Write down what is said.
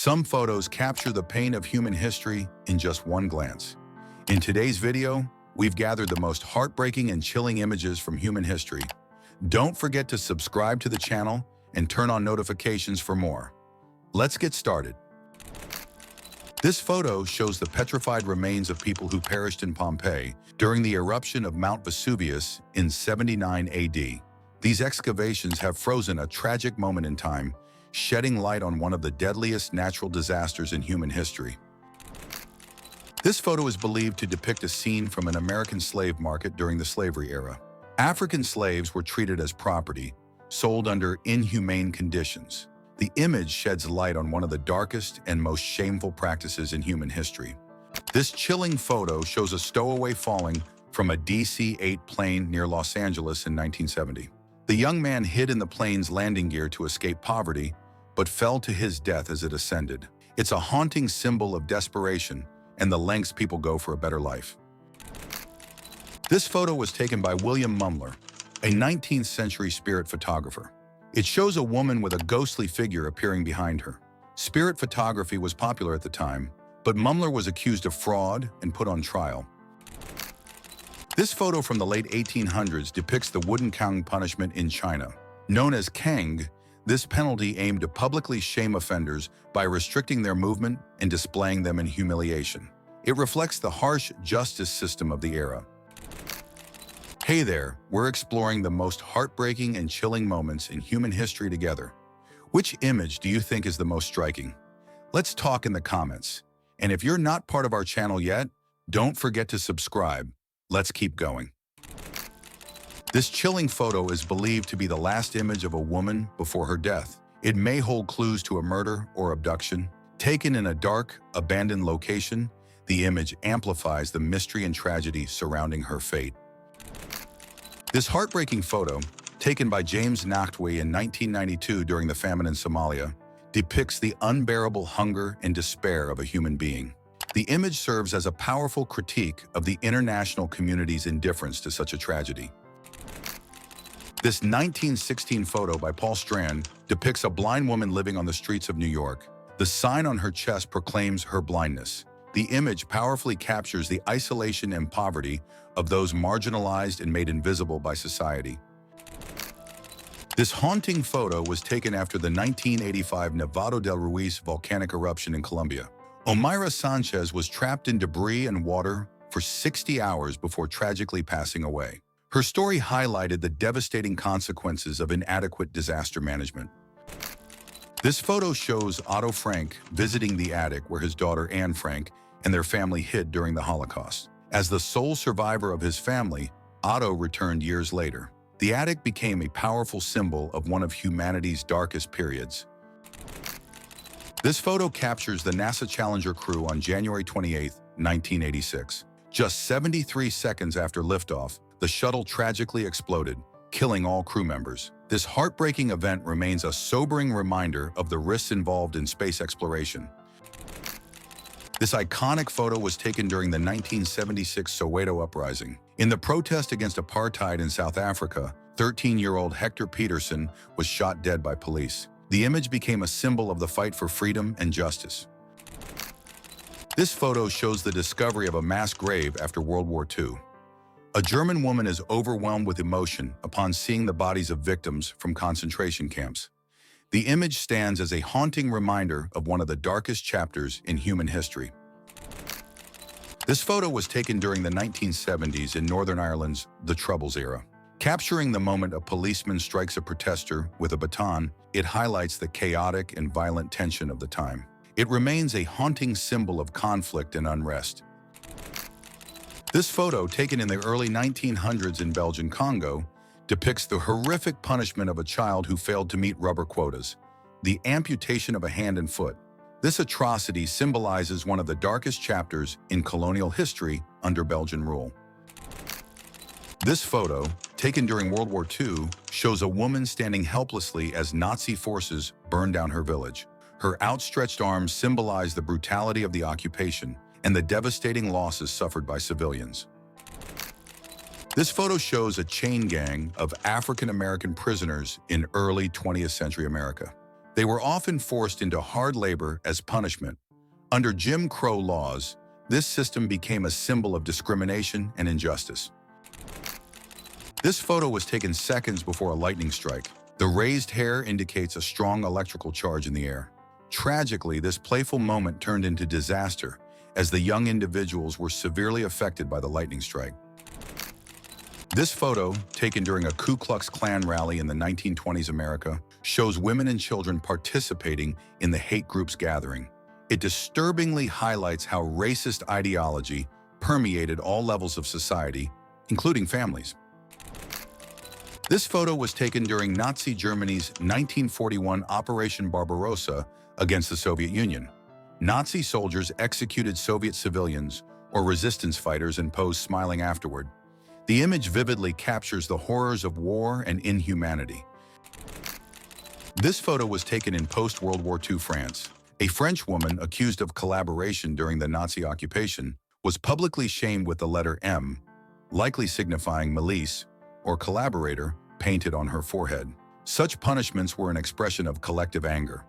Some photos capture the pain of human history in just one glance. In today's video, we've gathered the most heartbreaking and chilling images from human history. Don't forget to subscribe to the channel and turn on notifications for more. Let's get started. This photo shows the petrified remains of people who perished in Pompeii during the eruption of Mount Vesuvius in 79 AD. These excavations have frozen a tragic moment in time, shedding light on one of the deadliest natural disasters in human history. This photo is believed to depict a scene from an American slave market during the slavery era. African slaves were treated as property, sold under inhumane conditions. The image sheds light on one of the darkest and most shameful practices in human history. This chilling photo shows a stowaway falling from a DC-8 plane near Los Angeles in 1970. The young man hid in the plane's landing gear to escape poverty, but fell to his death as it ascended. It's a haunting symbol of desperation and the lengths people go for a better life. This photo was taken by William Mumler, a 19th century spirit photographer. It shows a woman with a ghostly figure appearing behind her. Spirit photography was popular at the time, but Mumler was accused of fraud and put on trial. This photo from the late 1800s depicts the wooden Kang punishment in China. Known as Kang, this penalty aimed to publicly shame offenders by restricting their movement and displaying them in humiliation. It reflects the harsh justice system of the era. Hey there, we're exploring the most heartbreaking and chilling moments in human history together. Which image do you think is the most striking? Let's talk in the comments. And if you're not part of our channel yet, don't forget to subscribe. Let's keep going. This chilling photo is believed to be the last image of a woman before her death. It may hold clues to a murder or abduction. Taken in a dark, abandoned location, the image amplifies the mystery and tragedy surrounding her fate. This heartbreaking photo, taken by James Nachtwey in 1992 during the famine in Somalia, depicts the unbearable hunger and despair of a human being. The image serves as a powerful critique of the international community's indifference to such a tragedy. This 1916 photo by Paul Strand depicts a blind woman living on the streets of New York. The sign on her chest proclaims her blindness. The image powerfully captures the isolation and poverty of those marginalized and made invisible by society. This haunting photo was taken after the 1985 Nevado del Ruiz volcanic eruption in Colombia. Omaira Sanchez was trapped in debris and water for 60 hours before tragically passing away. Her story highlighted the devastating consequences of inadequate disaster management. This photo shows Otto Frank visiting the attic where his daughter Anne Frank and their family hid during the Holocaust. As the sole survivor of his family, Otto returned years later. The attic became a powerful symbol of one of humanity's darkest periods. This photo captures the NASA Challenger crew on January 28, 1986. Just 73 seconds after liftoff, the shuttle tragically exploded, killing all crew members. This heartbreaking event remains a sobering reminder of the risks involved in space exploration. This iconic photo was taken during the 1976 Soweto uprising. In the protest against apartheid in South Africa, 13-year-old Hector Peterson was shot dead by police. The image became a symbol of the fight for freedom and justice. This photo shows the discovery of a mass grave after World War II. A German woman is overwhelmed with emotion upon seeing the bodies of victims from concentration camps. The image stands as a haunting reminder of one of the darkest chapters in human history. This photo was taken during the 1970s in Northern Ireland's The Troubles era. Capturing the moment a policeman strikes a protester with a baton, it highlights the chaotic and violent tension of the time. It remains a haunting symbol of conflict and unrest. This photo, taken in the early 1900s in Belgian Congo, depicts the horrific punishment of a child who failed to meet rubber quotas, the amputation of a hand and foot. This atrocity symbolizes one of the darkest chapters in colonial history under Belgian rule. This photo, taken during World War II, shows a woman standing helplessly as Nazi forces burned down her village. Her outstretched arms symbolize the brutality of the occupation and the devastating losses suffered by civilians. This photo shows a chain gang of African American prisoners in early 20th century America. They were often forced into hard labor as punishment. Under Jim Crow laws, this system became a symbol of discrimination and injustice. This photo was taken seconds before a lightning strike. The raised hair indicates a strong electrical charge in the air. Tragically, this playful moment turned into disaster as the young individuals were severely affected by the lightning strike. This photo, taken during a Ku Klux Klan rally in the 1920s America, shows women and children participating in the hate group's gathering. It disturbingly highlights how racist ideology permeated all levels of society, including families. This photo was taken during Nazi Germany's 1941 Operation Barbarossa against the Soviet Union. Nazi soldiers executed Soviet civilians or resistance fighters and posed smiling afterward. The image vividly captures the horrors of war and inhumanity. This photo was taken in post-World War II France. A French woman accused of collaboration during the Nazi occupation was publicly shamed with the letter M, likely signifying milice or collaborator, painted on her forehead. Such punishments were an expression of collective anger.